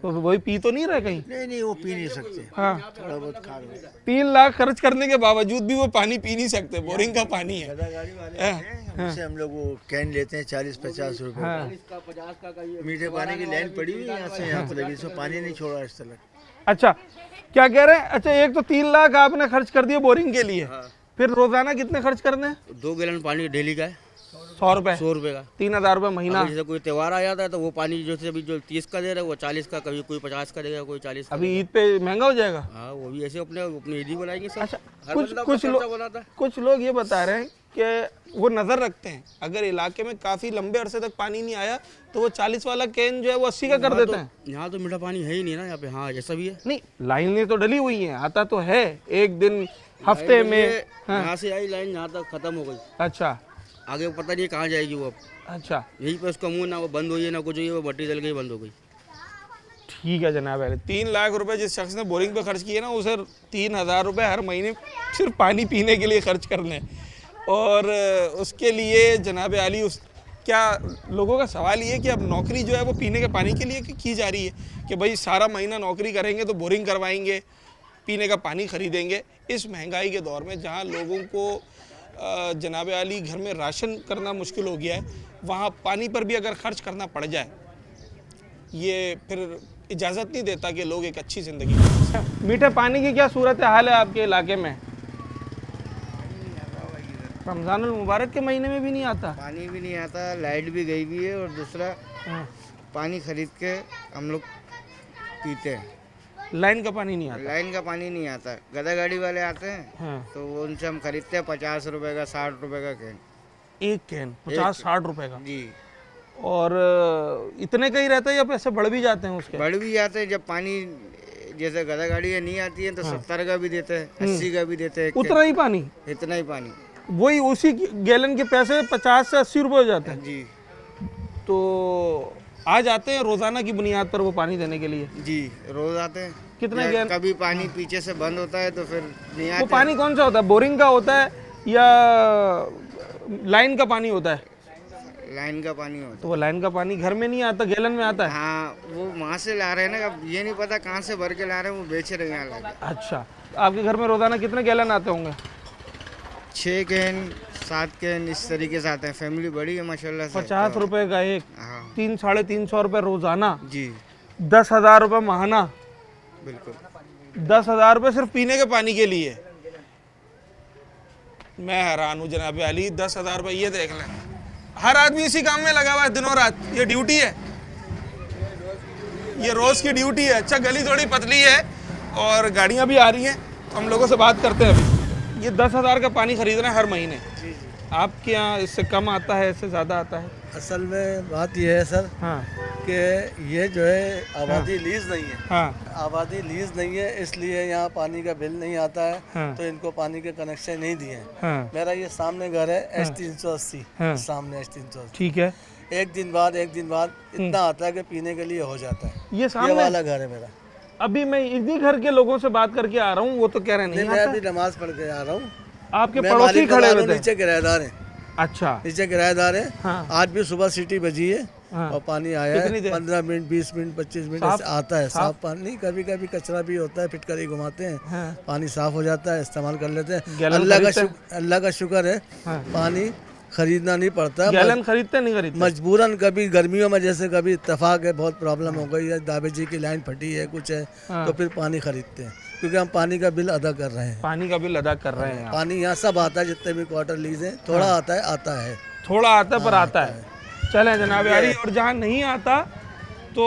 तो वही पी तो नहीं रहे कहीं? नहीं, वो पी नहीं सकते। हाँ, थोड़ा बहुत खा रहे हैं। 3 लाख खर्च करने के बावजूद भी वो पानी पी नहीं सकते, बोरिंग का पानी है। गाड़ी वाले हैं, उनसे हम लोग वो कैन लेते हैं 40-50 रुपए। मीठे पानी की लाइन पड़ी हुई है यहाँ से यहाँ पर लगी, इसमें पानी नहीं छोड़ा इस तरह। अच्छा, क्या कह रहे हैं? अच्छा, एक तो 3 लाख आपने खर्च कर दिए बोरिंग के लिए, फिर रोजाना कितने खर्च करने हैं? 2 गैलन पानी डेली का है। 100 रुपए? 100 रुपए का। 3,000 रुपए महीना। जैसे कोई त्योहार आ जाता है तो वो पानी जो अभी जो 30 का दे रहा है वो 40 का, कभी कोई 50 का देगा, कोई 40 का। अभी ईद पे महंगा हो जाएगा? हाँ, वो भी ऐसे अपने ईद ही बनाएंगे सब। अच्छा, कुछ लोग ये बता रहे हैं कि वो नज़र रखते हैं, अगर इलाके में काफ़ी लंबे अरसे तक पानी नहीं आया तो वो 40 वाला कैन जो है वो 80 का कर देते हैं। यहाँ तो मीठा पानी है ही नहीं ना यहाँ पे। हाँ, ऐसा भी है। नहीं, लाइनें तो डली हुई हैं, आता तो है एक दिन हफ्ते में। यहाँ से आई लाइन यहाँ तक खत्म हो गई। अच्छा, आगे पता नहीं कहाँ जाएगी वो अब। अच्छा, यहीं पे उसका मुंह ना वो बंद हुई है ना कुछ हुई है, वो बत्ती जल गई, बंद हो गई। ठीक है जनाब। 3 लाख रुपए जिस शख्स ने बोरिंग पे खर्च किए ना, उसे 3,000 रुपये हर महीने सिर्फ पानी पीने के लिए खर्च करने हैं। और उसके लिए जनाब आली क्या लोगों का सवाल ये है कि अब नौकरी जो है वो पीने के पानी के लिए की जा रही है कि भाई सारा महीना नौकरी करेंगे तो बोरिंग करवाएंगे, पीने का पानी खरीदेंगे। इस महंगाई के दौर में जहाँ लोगों को जनाब आली घर में राशन करना मुश्किल हो गया है, वहाँ पानी पर भी अगर खर्च करना पड़ जाए, ये फिर इजाज़त नहीं देता कि लोग एक अच्छी ज़िंदगी। मीठे पानी की क्या सूरत हाल है आपके इलाके में? रमज़ानुल मुबारक के महीने में भी नहीं आता? पानी भी नहीं आता, लाइट भी गई हुई है, और दूसरा पानी खरीद के हम लोग पीते हैं। लाइन का पानी नहीं आता? लाइन का पानी नहीं आता, गधा गाड़ी वाले आते हैं तो वो उनसे हम खरीदते हैं 50 रुपए का, 60 रुपए का कैन। एक कैन 50-60 रुपए का? जी। और इतने का ही रहता है या पैसे बढ़ भी जाते हैं उसके? बढ़ भी जाते हैं, जब पानी जैसे गधा गाड़ी नहीं आती है तो 70 का भी देते हैं, 80 का भी देते हैं। उतना ही पानी? इतना ही पानी। वही उसी गैलन के पैसे 50 से 80 रुपए हो जाते हैं? जी। तो आ जाते हैं रोजाना की बुनियाद पर वो पानी देने के लिए? जी, रोज आते हैं। कितने गैलन? कभी पानी पीछे से बंद होता है तो फिर नहीं आते। वो पानी कौन सा होता है, बोरिंग का होता है या लाइन का पानी होता है? लाइन का पानी होता है। तो वो लाइन का पानी घर में नहीं आता, गैलन में आता है? हाँ, वो वहाँ से ला रहे हैं ना, अब ये नहीं पता कहाँ से भर के ला रहे हैं, वो बेच रहे हैं यहाँ लाके। अच्छा, आपके घर में रोजाना कितने गैलन आते होंगे? 6 कैन 7 कैन इस तरीके से आते हैं। फैमिली बड़ी है माशाल्लाह से। 50 रुपए का एक? हाँ। 300-350 रुपए रोजाना? जी। 10,000 रुपए महीना? बिल्कुल। 10,000 रुपये सिर्फ पीने के पानी के लिए। मैं हैरान हूँ जनाब अली, 10,000 रुपये। ये देख लें, हर आदमी इसी काम में लगा हुआ है दिनों रात। ये ड्यूटी है, ये रोज़ की ड्यूटी है। अच्छा, गली थोड़ी पतली है और गाड़ियाँ भी आ रही हैं, हम लोगों से बात करते हैं अभी। ये 10,000 का पानी खरीदना है हर महीने। आपके यहाँ इससे कम आता है, इससे ज़्यादा आता है? असल में बात यह है सर, हाँ, कि ये जो है आबादी लीज नहीं है। हाँ, आबादी लीज नहीं है, इसलिए यहाँ पानी का बिल नहीं आता है। हाँ, तो इनको पानी के कनेक्शन नहीं दिए हैं। हाँ, मेरा ये सामने घर है S380, हाँ, सामने S380। ठीक है। एक दिन बाद इतना आता है कि पीने के लिए हो जाता है। ये सामने वाला घर है मेरा। अभी मैं इन्हीं घर के लोगों से बात करके आ रहा हूँ, वो तो कह रहे नहीं मैं आता। अभी नमाज पढ़ के आ रहा हूँ। आपके पड़ोसी खड़े हुए थे? नीचे किराएदार है। अच्छा, नीचे किराएदार है। हाँ। आज भी सुबह सीटी बजी है, और पानी आया है 15 मिनट 20 मिनट 25 मिनट ऐसे आता है साफ पानी। कभी कभी कचरा भी होता है, फिटकरी घुमाते हैं, पानी साफ हो जाता है, इस्तेमाल कर लेते हैं। अल्लाह का शुक्र है, पानी खरीदना नहीं पड़ता। गैलन खरीदते नहीं खरीदते? मजबूरन कभी गर्मियों में जैसे कभी इत्तेफाक है, बहुत प्रॉब्लम हो गई है, दावे जी की लाइन फटी है, कुछ है, तो फिर पानी खरीदते हैं, क्योंकि हम पानी का बिल अदा कर रहे हैं। पानी का बिल अदा कर रहे हैं। पानी यहाँ सब आता है, जितने भी क्वार्टर लीज है, थोड़ा आता है थोड़ा आता है पर आता है। चले जनाब यारी, और जहाँ नहीं आता तो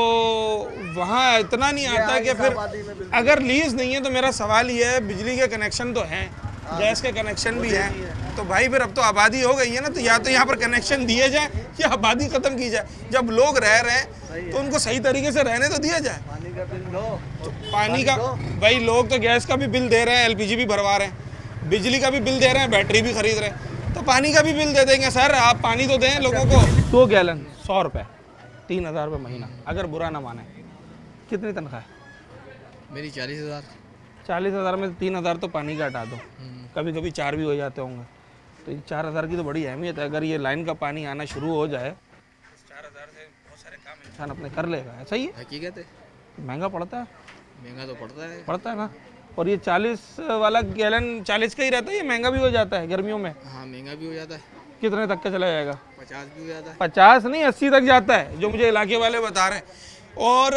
वहाँ इतना नहीं आता कि फिर अगर लीज नहीं है तो मेरा सवाल ये है, बिजली के कनेक्शन तो हैं, गैस के कनेक्शन भी हैं, तो भाई फिर अब तो आबादी हो गई है ना, तो या तो यहाँ पर कनेक्शन दिए जाए या आबादी ख़त्म की जाए। जब लोग रह रहे हैं तो उनको सही तरीके से रहने तो दिया जाए। तो पानी का भाई, लोग तो गैस का भी बिल दे रहे हैं, LPG भी भरवा रहे हैं, बिजली का भी बिल दे रहे हैं, बैटरी भी खरीद रहे हैं, तो पानी का भी बिल दे देंगे। सर आप पानी तो दें लोगों को। 2 गैलन 100 रुपये, 3000 रुपये महीना, अगर बुरा ना माने। कितनी तनख्वाह है? मेरी 40,000। 40,000 में 3,000 तो पानी का हटा दो, कभी कभी 4 भी हो जाते होंगे, तो 4,000 की तो बड़ी अहमियत है। अगर ये लाइन का पानी आना शुरू हो जाए, 4,000 से बहुत सारे काम इंसान अपने कर लेगा। ऐसा ही है? हकीकत है। महंगा पड़ता है? महंगा तो पड़ता है ना। और ये 40 वाला गैलन 40 का ही रहता है, ये महंगा भी हो जाता है गर्मियों में? हाँ, महंगा भी हो जाता है। कितने तक का चला जाएगा? 50 भी हो जाता है। 50 नहीं, 80 तक जाता है, जो मुझे इलाके वाले बता रहे हैं। और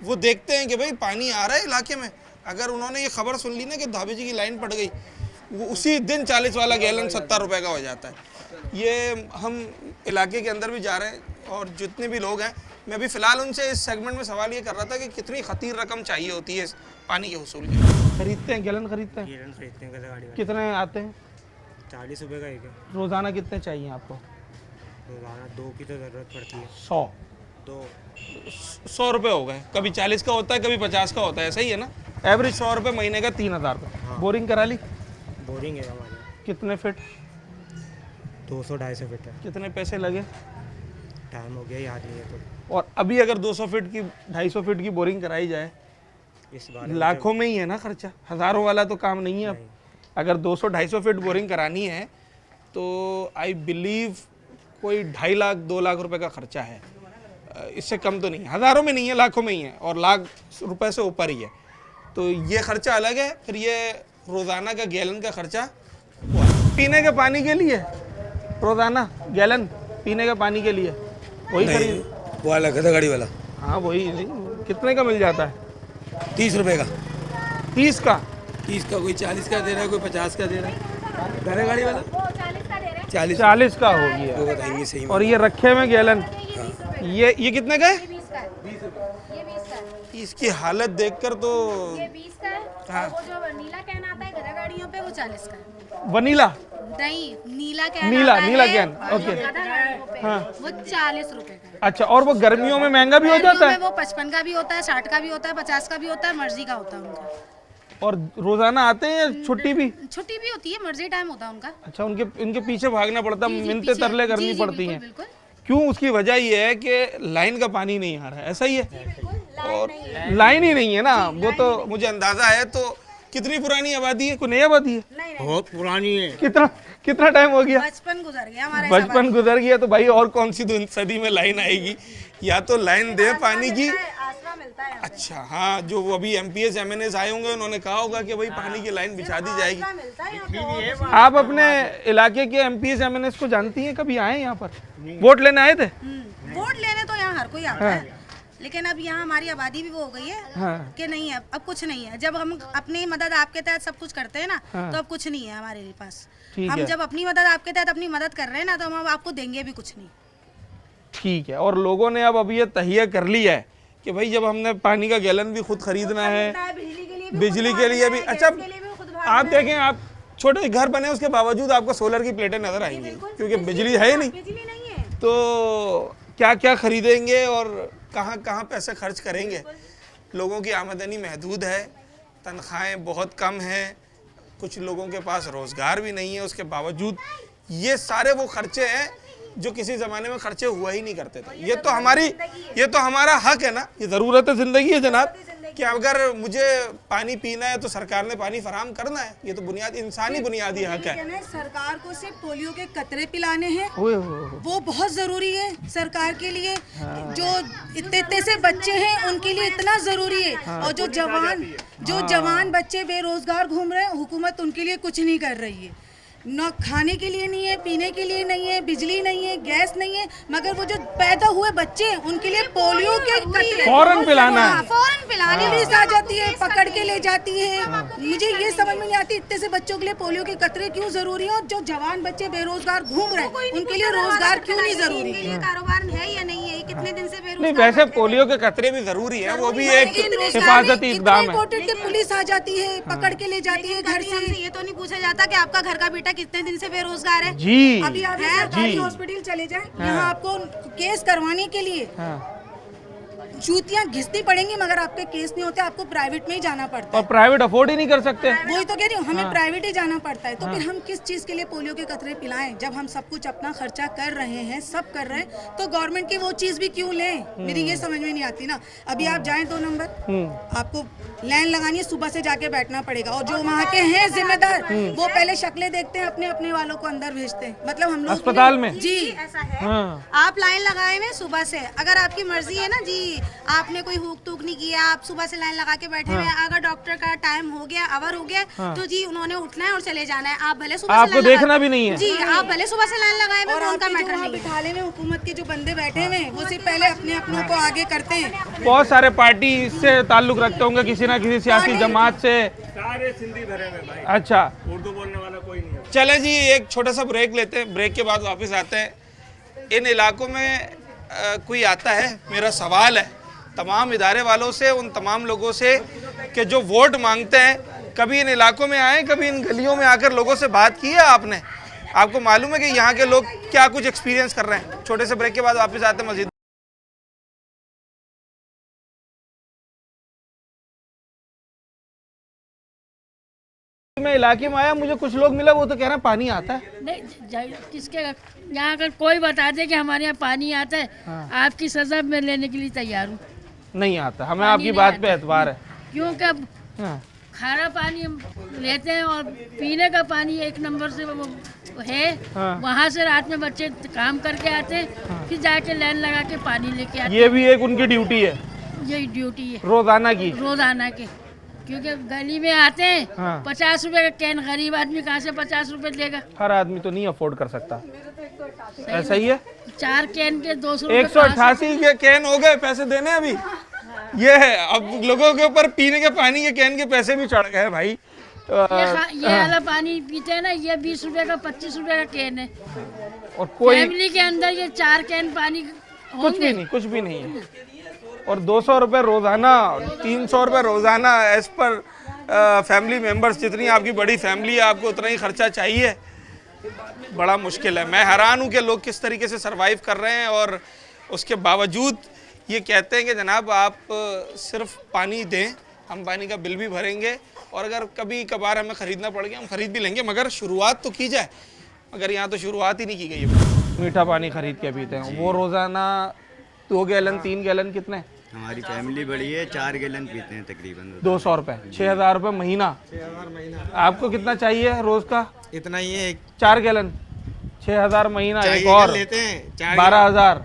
वो देखते हैं कि भाई पानी आ रहा है इलाके में, अगर उन्होंने ये खबर सुन ली ना कि धाबे जी की लाइन पड़ गई, वो उसी दिन 40 वाला गैलन 70 रुपये का हो जाता है। ये हम इलाके के अंदर भी जा रहे हैं और जितने भी लोग हैं, मैं भी फ़िलहाल उनसे इस सेगमेंट में सवाल ये कर रहा था कि कितनी खतीर रकम चाहिए होती है इस पानी के वसूल के। खरीदते हैं गैलन? खरीदते हैं। गैलन खरीदते हैं गाड़ी। कितने आते हैं? 40 रुपये का एक है। रोज़ाना कितने चाहिए आपको? रोज़ाना 2 की तो ज़रूरत पड़ती है। 100 रुपये हो गए, कभी 40 का होता है, कभी 50 का होता है, सही है ना। एवरेज 100 रुपये महीने का, 3,000 रुपये। बोरिंग करा ली? बोरिंग है हमारे। कितने फिट? 200-250 फिट है। कितने पैसे लगे? टाइम हो गया, याद नहीं है तो। और अभी अगर 200 फीट की 250 फीट की बोरिंग कराई जाए, इस बार लाखों में ही है ना खर्चा, हज़ारों वाला तो काम नहीं है। अब अगर 200-250 फीट बोरिंग करानी है तो आई बिलीव कोई 2.5 लाख 2 लाख रुपए का खर्चा है, इससे कम तो नहीं है। हज़ारों में नहीं है, लाखों में ही है, और लाख रुपए से ऊपर ही है। तो ये खर्चा अलग है। फिर ये रोज़ाना का गैलन का खर्चा, पीने के पानी के लिए रोज़ाना गैलन पीने के पानी के लिए वही खरीद वाला गधा गाड़ी वाला। हाँ वही। कितने का मिल जाता है? 30 रुपए का। 30 का? 30 का, कोई 40 का दे रहा है, कोई 50 का दे रहा है। गधा गाड़ी वाला 40 का हो गया। वो बताएंगे सही। और ये रखे में गैलन, ये कितने का है? 20 रुपये। इसकी हालत देखकर तो ये 20 का है। हाँ। वो जो नीला कैन आता है गधा गाड़ियों पे, वो 40 का है। वनीला नहीं, नीला कैन नीला आता नीला है, कैन, जो ओके। गधा गाड़ियों पे, हाँ। वो 40 रुपए का है। अच्छा, और वो गर्मियों में महंगा भी हो जाता है? वो 55 का भी होता है, 60 का भी होता है, 50 का भी होता है, मर्जी का होता है उनका। और रोजाना आते हैं या छुट्टी भी? छुट्टी भी होती है, मर्जी टाइम होता है उनका। अच्छा, उनके पीछे भागना पड़ता है, मिन्नतें तरले करनी पड़ती हैं। बिल्कुल। क्यों? उसकी वजह ये है कि लाइन का पानी नहीं आ रहा है, ऐसा ही है। और लाइन ही नहीं है ना, वो तो मुझे अंदाजा है। तो कितनी पुरानी आबादी है? कोई नई आबादी है? बहुत पुरानी है। कितना टाइम हो गया? बचपन गुजर गया हमारा। बचपन गुजर गया तो भाई और कौन सी सदी में लाइन आएगी? या तो लाइन दे पानी की। अच्छा, हाँ, जो वो अभी MPS MNS आए होंगे, उन्होंने कहा होगा कि भाई पानी की लाइन बिछा दी जाएगी। आप अपने इलाके के MPS MNS को जानती हैं? कभी आए यहाँ पर? वोट लेने आए थे? वोट लेने तो यहाँ हर कोई आता है, लेकिन अब यहाँ हमारी आबादी भी वो हो गई है कि नहीं है, अब कुछ नहीं है। जब हम अपनी मदद आपके तहत सब कुछ करते हैं ना, तो अब कुछ नहीं है हमारे पास। हम जब अपनी मदद आपके तहत अपनी मदद कर रहे हैं ना, तो हम आपको देंगे भी कुछ नहीं। ठीक है। और लोगों ने अब ये तहिया कर लिया है कि भाई जब हमने पानी का गैलन भी खुद खरीदना है, बिजली के लिए भी। अच्छा, आप देखें, आप छोटे घर बने उसके बावजूद आपको सोलर की प्लेटें नजर आएंगी, क्योंकि बिजली है ही नहीं। तो क्या क्या खरीदेंगे और कहाँ कहाँ पैसे खर्च करेंगे? लोगों की आमदनी महदूद है, तनख्वाहें बहुत कम हैं, कुछ लोगों के पास रोज़गार भी नहीं है। उसके बावजूद ये सारे वो खर्चे हैं जो किसी ज़माने में खर्चे हुआ ही नहीं करते थे। ये तो हमारा हक है ना, ये ज़रूरत है ज़िंदगी है जनाब। कि अगर मुझे पानी पीना है तो सरकार ने पानी फराहम करना है। ये तो बुनियादी इंसानी बुनियादी हक है। सरकार को सिर्फ पोलियो के कतरे पिलाने हैं, वो बहुत जरूरी है सरकार के लिए। जो इतने से बच्चे हैं उनके लिए इतना जरूरी है। और जो जवान बच्चे बेरोजगार घूम रहे हैं, हुकूमत उनके लिए कुछ नहीं कर रही है। न खाने के लिए नहीं है, पीने के लिए नहीं है, बिजली नहीं है, गैस नहीं है, मगर वो जो पैदा हुए बच्चे उनके लिए पोलियो के कतरे फौरन पिलाना है। फौरन पिलाने पुलिस आ जाती है, पकड़ के ले जाती है। मुझे ये समझ में नहीं आती इतने से बच्चों के लिए पोलियो के कतरे क्यों जरूरी है। और जो जवान बच्चे बेरोजगार घूम रहे हैं उनके लिए रोजगार क्यों नहीं जरूरी है। कारोबार है या नहीं है, कितने दिन से नहीं, वैसे पोलियो के कतरे भी जरूरी है, वो भी एक हिफाजती इकदाम है। पुलिस आ जाती है, पकड़ के ले जाती है घर से। ये तो नहीं पूछा जाता कि आपका घर का बेटा कितने दिन से बेरोजगार है। जी अभी आप सरकारी हॉस्पिटल चले जाएं, यहाँ आपको केस करवाने के लिए जूतियाँ घिसनी पड़ेंगी, मगर आपके केस नहीं होते, आपको प्राइवेट में ही जाना पड़ता है। और प्राइवेट अफोर्ड ही नहीं कर सकते। वही तो कह रही हूँ, हमें प्राइवेट ही जाना पड़ता है। तो फिर हम किस चीज के लिए पोलियो के कतरे पिलाएं जब हम सब कुछ अपना खर्चा कर रहे हैं, सब कर रहे हैं, तो गवर्नमेंट की वो चीज भी क्यों लें। मेरी ये समझ में नहीं आती ना। अभी आप जाएं 2 नंबर, आपको लाइन लगानी है, सुबह से जाके बैठना पड़ेगा। और जो वहाँ के हैं जिम्मेदार, वो पहले शक्लें देखते हैं, अपने अपने वालों को अंदर भेजते हैं। मतलब हम लोग अस्पताल में जी ऐसा है। आप लाइन लगाए हुए सुबह से, अगर आपकी मर्जी है ना जी, आपने कोई हुक टूक नहीं किया, आप सुबह से लाइन लगा के बैठे हुए, अगर डॉक्टर का टाइम हो गया, आवर हो गया, तो जी उन्होंने उठना है और चले जाना है। आप भले सुबह आपको देखना भी नहीं है जी, आप भले सुबह से लाइन लगाए हुए, उनका मैटर नहीं। बिठाले में हुकूमत के जो बंदे बैठे हुए हैं, वो सिर्फ पहले अपने अपनों को आगे करते हैं। बहुत सारे पार्टी से ताल्लुक रखते होंगे, किसी ना किसी सियासी जमात से। सारे सिंधी भरे में भाई, अच्छा, उर्दू बोलने वाला कोई नहीं है। चले जी, एक छोटा सा ब्रेक लेते हैं, ब्रेक के बाद वापस आते हैं। इन इलाकों में कोई आता है, मेरा सवाल है तमाम इदारे वालों से, उन तमाम लोगों से कि जो वोट मांगते हैं, कभी इन इलाकों में आए, कभी इन गलियों में आकर लोगों से बात की है आपने? आपको मालूम है कि यहाँ के लोग क्या कुछ एक्सपीरियंस कर रहे हैं? छोटे से ब्रेक के बाद वापस आते हैं मस्जिद। मैं इलाके में आया, मुझे कुछ लोग मिला, वो तो कह रहे हैं पानी आता है। नहीं, किसके यहाँ अगर कोई बता दे कि हमारे यहाँ पानी आता है, आपकी सजा मैं लेने के लिए तैयार हूँ। नहीं आता, हमें आपकी बात पे एतबार है। क्योंकि खारा पानी हम लेते हैं और पीने का पानी 1 नंबर से वो है। वहाँ से रात में बच्चे काम करके आते हैं, फिर जाके लाइन लगा के पानी लेके आते हैं। ये भी एक उनकी ड्यूटी है, यही ड्यूटी है रोजाना की, रोजाना के। क्योंकि गली में आते हैं, 50 रुपए का कैन, गरीब आदमी कहाँ से 50 रुपए देगा। हर आदमी तो नहीं अफोर्ड कर सकता, ऐसा ही है। 4 कैन के 200 188 के कैन हो गए, पैसे देने अभी ये है। अब लोगों के ऊपर पीने के पानी के कैन के पैसे भी चढ़ गए भाई। ये वाला पानी पीते हैं ना, ये 20 रुपए का 25 रुपए का कैन है। और कोई फैमिली के अंदर ये 4 कैन पानी कुछ भी नहीं है। और 200 रुपये रोज़ाना, 300 रुपये रोज़ाना, एज पर फैमिली मेंबर्स। जितनी आपकी बड़ी फैमिली है, आपको उतना ही खर्चा चाहिए। बड़ा मुश्किल है। मैं हैरान हूँ कि लोग किस तरीके से सरवाइव कर रहे हैं और उसके बावजूद ये कहते हैं कि जनाब आप सिर्फ पानी दें, हम पानी का बिल भी भरेंगे, और अगर कभी कभार हमें ख़रीदना पड़ गया हम ख़रीद भी लेंगे, मगर शुरुआत तो की जाए। मगर यहाँ तो शुरुआत ही नहीं की गई है। मीठा पानी ख़रीद के पीते हैं, वो रोज़ाना 2 गैलन 3 गैलन कितने? हमारी फैमिली बड़ी है, 4 गैलन पीते हैं तकरीबन। 200 रुपये, 6000 रुपये महीना। 6000 महीना। आपको कितना चाहिए रोज़ का? इतना ही है, 4 गैलन, 6000 महीना। एक और लेते हैं 12,000।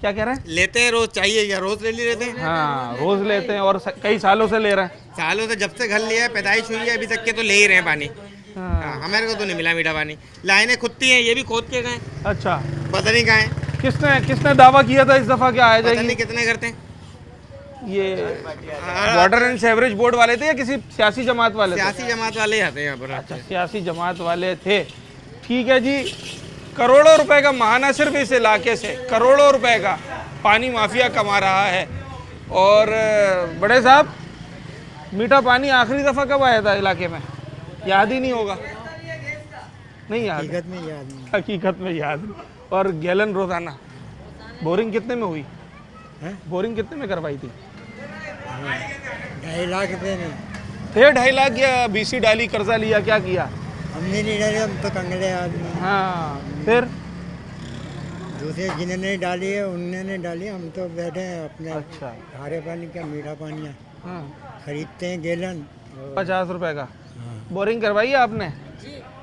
क्या कह रहे हैं? लेते हैं रोज, चाहिए या रोज ले लेते हैं। हाँ, रोज लेते हैं, और कई सालों से ले रहे हैं। सालों से, जब से घर लिया है, पैदाइश हुई है अभी तक के, तो ले ही रहे हैं पानी। हमारे को तो नहीं मिला मीठा पानी। लाइनें खुदती हैं, ये भी खोद के गए। अच्छा, पता नहीं कहाँ है। किसने दावा किया था इस दफा क्या आ जाएगी? नहीं कितने करते हैं ये वाटर एंड सेवरेज बोर्ड वाले थे या किसी सियासी जमात वाले? सियासी जमात वाले आते हैं यहाँ पर। अच्छा, सियासी जमात वाले थे। ठीक है जी। करोड़ों रुपए का महाना सिर्फ इस इलाके से करोड़ों रुपए का पानी माफिया कमा रहा है। और बड़े साहब, मीठा पानी आखिरी दफ़ा कब आया था इलाके में? याद ही नहीं होगा। नहीं याद? हकीकत में याद नहीं। हकीकत में याद नहीं। और गैलन रोजाना। बोरिंग कितने में हुई है? बोरिंग कितने में करवाई थी? 2.5 लाख रुपए में थे। 2.5 लाख या बीसी डाली, कर्जा लिया, क्या किया? हमने नहीं डाली, हम तो कंगले आदमी। हाँ, फिर दूसरे जिन्होंने डाली है उन्होंने डाली, हम तो बैठे हैं अपने। अच्छा, खारे पानी का मीठा पानी है। खरीदते हैं गैलन 50 रुपए का। बोरिंग करवाई है आपने?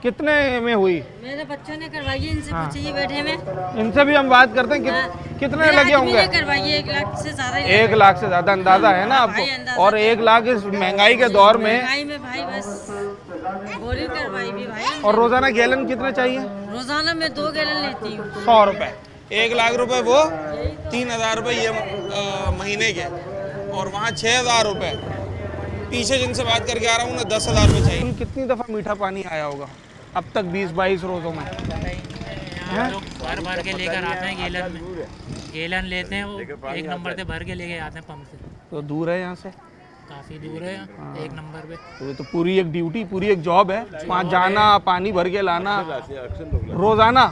कितने में हुई? मेरे बच्चों ने करवाई है, इनसे पूछिए बैठे में। इनसे भी हम बात करते हैं कितने लगे होंगे? करवाई है 1 लाख से ज्यादा। 1 लाख से ज्यादा अंदाजा है ना आपको? और 1 लाख इस महंगाई के दौर में भाई बस बोरिंग करवाई भी भाई। और रोजाना गैलन कितने चाहिए? रोजाना मैं 2 गैलन लेती हूँ। 100 रुपए। 1 लाख रुपए वो, 3,000 रुपए ये महीने के, और वहाँ 6,000 रुपए। पीछे जिनसे बात करके आ रहा हूँ उन्हें 10,000 रुपए चाहिए। कितनी दफा मीठा पानी आया होगा अब तक 20-22 रोजों में? लोग भर के लेकर आते हैं गैलन में, गैलन लेते हैं, वो 1 नंबर से भर के लेके आते हैं पंप से। तो दूर है यहाँ से? काफी दूर है, 1 नंबर पे। तो ये तो पूरी एक ड्यूटी, पूरी एक जॉब है, वहाँ जाना, पानी भर के लाना रोजाना।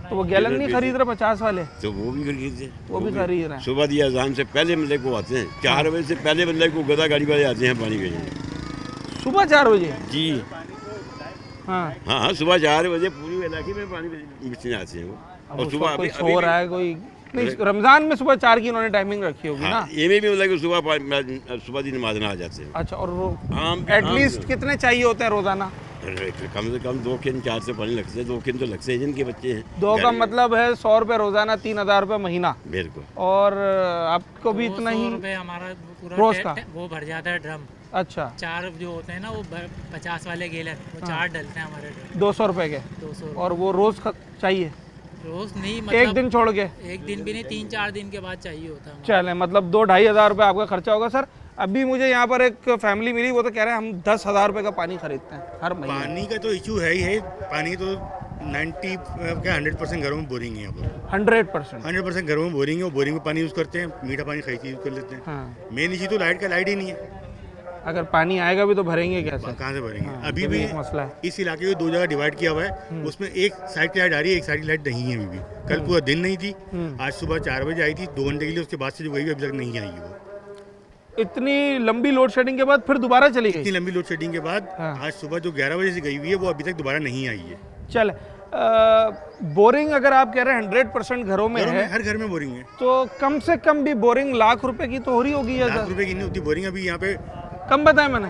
तो वो गैलन नहीं खरीद रहे 50 वाले? तो वो भी खरीदते, वो भी खरीद रहे हैं। सुबह दी अजान से पहले बंदे को आते हैं, 4 बजे से पहले बंदे को गदा गाड़ी वाले आते हैं पानी भेजने। सुबह 4 बजे? जी हाँ, सुबह 4 बजे पूरी इलाके में पानी बेचने आते हैं वो। और सुबह कोई सो रहा है कोई नहीं? रमजान में सुबह 4 की उन्होंने टाइमिंग रखी होगी ना? ये में भी मतलब कि सुबह दिन नमाज आ जाते हैं। अच्छा, और एटलीस्ट कितने चाहिए होते हैं रोजाना? कम से कम 2 किन 4 से पानी लगते हैं, 2 किन तो लगते हैं जिनके बच्चे हैं। 2 का मतलब है 100 रुपए रोजाना, 3,000 रुपए महीना। बिल्कुल। और आपको भी इतना ही? हमारा पूरा रोज का वो भर जाता है ड्रम। अच्छा। 4 जो होते हैं ना वो 50 वाले गैलन, वो 4 डलते हैं हमारे ड्रम। 200 रुपए के? 200। और वो रोज चाहिए? रोज नहीं, मतलब 1 दिन छोड़ के? 1 दिन भी नहीं, 3-4 दिन के बाद चाहिए होता है। चले, मतलब 2-2.5 हज़ार रुपये आपका खर्चा होगा। सर अभी मुझे यहाँ पर एक फैमिली मिली, वो तो कह रहे हैं हम 10,000 रुपये का पानी खरीदते हैं हर महीने। पानी का तो इशू है ही है। पानी तो 100% घरों में बोरिंग है यहाँ पर। 100% घरों में बोरिंग है, और बोरिंग में पानी यूज़ करते हैं, मीठा पानी खरीद यूज़ कर लेते हैं। मेन इशू तो लाइट ही नहीं है। अगर पानी आएगा भी तो भरेंगे कैसे? कहाँ से भरेंगे? अभी भी मसला है। इस इलाके को 2 जगह डिवाइड किया हुआ है, उसमें एक साइड की लाइट आ रही है, एक साइड की लाइट नहीं है अभी भी। कल पूरा दिन नहीं थी, आज सुबह 4 बजे आई थी 2 घंटे के लिए, उसके बाद से जो गई अभी तक नहीं आई वो। इतनी लंबी लोड शेडिंग के बाद फिर दोबारा चली गई? इतनी लंबी लोड शेडिंग के बाद आज सुबह जो 11 बजे से गई हुई है वो अभी तक दोबारा नहीं आई है। चल, बोरिंग अगर आप कह रहे हैं 100% घरों में है, हर घर में बोरिंग है, तो कम से कम भी बोरिंग लाख रुपए की तो हो रही होगी। लाख रुपए की नहीं होती बोरिंग अभी यहाँ पे। कम बताया मैंने?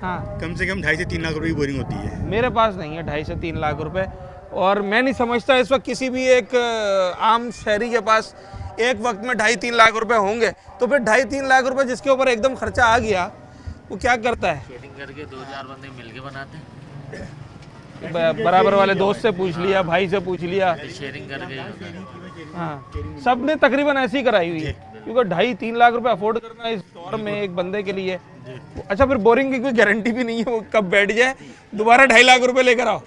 हाँ, कम से कम 2.5 से 3 लाख रुपए की बोरिंग होती है। मेरे पास नहीं है 2.5 से 3 लाख रुपए, और मैं नहीं समझता इस वक्त किसी भी एक आम शहरी के पास एक वक्त में 2.5-3 लाख रुपए होंगे। तो फिर 2.5-3 लाख रुपए जिसके ऊपर एकदम खर्चा आ गया वो क्या करता है? शेडिंग करके 2-4 बंदे मिलके बनाते हैं। बराबर वाले दोस्त से पूछ लिया, भाई से पूछ लिया, शेयरिंग करके। हाँ, सब ने तकरीबन ऐसी कराई हुई है, क्योंकि 2.5-3 लाख रुपए अफोर्ड करना इस दौर में एक बंदे के लिए। अच्छा, फिर बोरिंग की कोई गारंटी भी नहीं है, वो कब बैठ जाए, दोबारा 2.5 लाख रुपए लेकर आओ।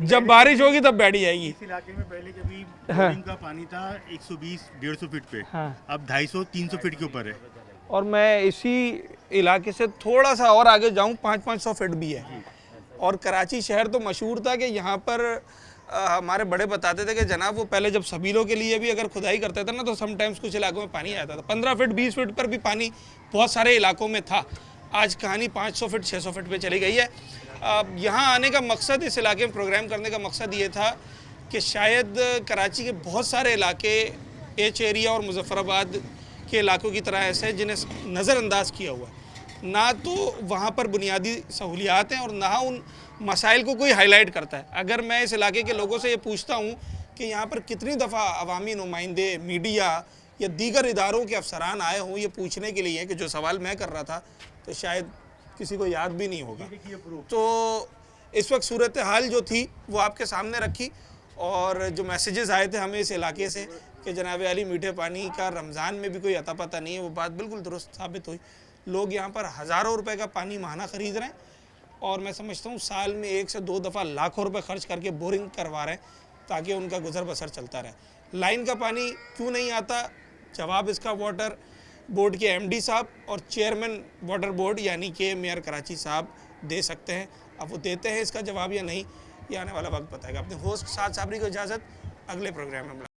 जब बारिश होगी तब बैठ जाएगी। इस इलाके में पहले कभी बोरिंग का पानी था 120-150 फीट पे, अब 250-300 फीट के ऊपर है। और मैं इसी इलाके से थोड़ा सा और आगे जाऊं 500-500 फीट भी है। और कराची शहर तो मशहूर था कि यहाँ पर हमारे बड़े बताते थे कि जनाब वो पहले जब सबीलों के लिए भी अगर खुदाई करते थे ना तो समटाइम्स कुछ इलाकों में पानी आता था। 15 फीट 20 फीट पर भी पानी बहुत सारे इलाकों में था। आज कहानी 500 फीट 600 फीट पे चली गई है। यहाँ आने का मकसद, इस इलाके में प्रोग्राम करने का मकसद ये था कि शायद कराची के बहुत सारे इलाके एच एरिया और मुजफ्फराबाद के इलाकों की तरह ऐसे हैं जिन्हें नज़रअंदाज किया हुआ है। ना तो वहाँ पर बुनियादी सहूलियात हैं और ना उन मसाइल को कोई हाईलाइट करता है। अगर मैं इस इलाके के लोगों से ये पूछता हूँ कि यहाँ पर कितनी दफ़ा अवामी नुमाइंदे, मीडिया या दीगर इदारों के अफसरान आए हों ये पूछने के लिए कि जो सवाल मैं कर रहा था, तो शायद किसी को याद भी नहीं होगा। तो इस वक्त सूरत हाल जो थी वो आपके सामने रखी, और जो मैसेजेस आए थे हमें इस इलाके से कि जनाब अली मीठे पानी का रमज़ान में भी कोई अता पता नहीं है, वो बात बिल्कुल दुरुस्त साबित हुई। लोग यहाँ पर हज़ारों रुपए का पानी माहाना ख़रीद रहे हैं, और मैं समझता हूँ साल में 1 से 2 दफ़ा लाखों रुपए खर्च करके बोरिंग करवा रहे हैं ताकि उनका गुजर बसर चलता रहे। लाइन का पानी क्यों नहीं आता, जवाब इसका वाटर बोर्ड के MD साहब और चेयरमैन वाटर बोर्ड यानी कि मेयर कराची साहब दे सकते हैं। अब वो देते हैं इसका जवाब या नहीं, ये आने वाला वक्त बताएगा। अपने होस्ट साद साबरी को इजाज़त, अगले प्रोग्राम में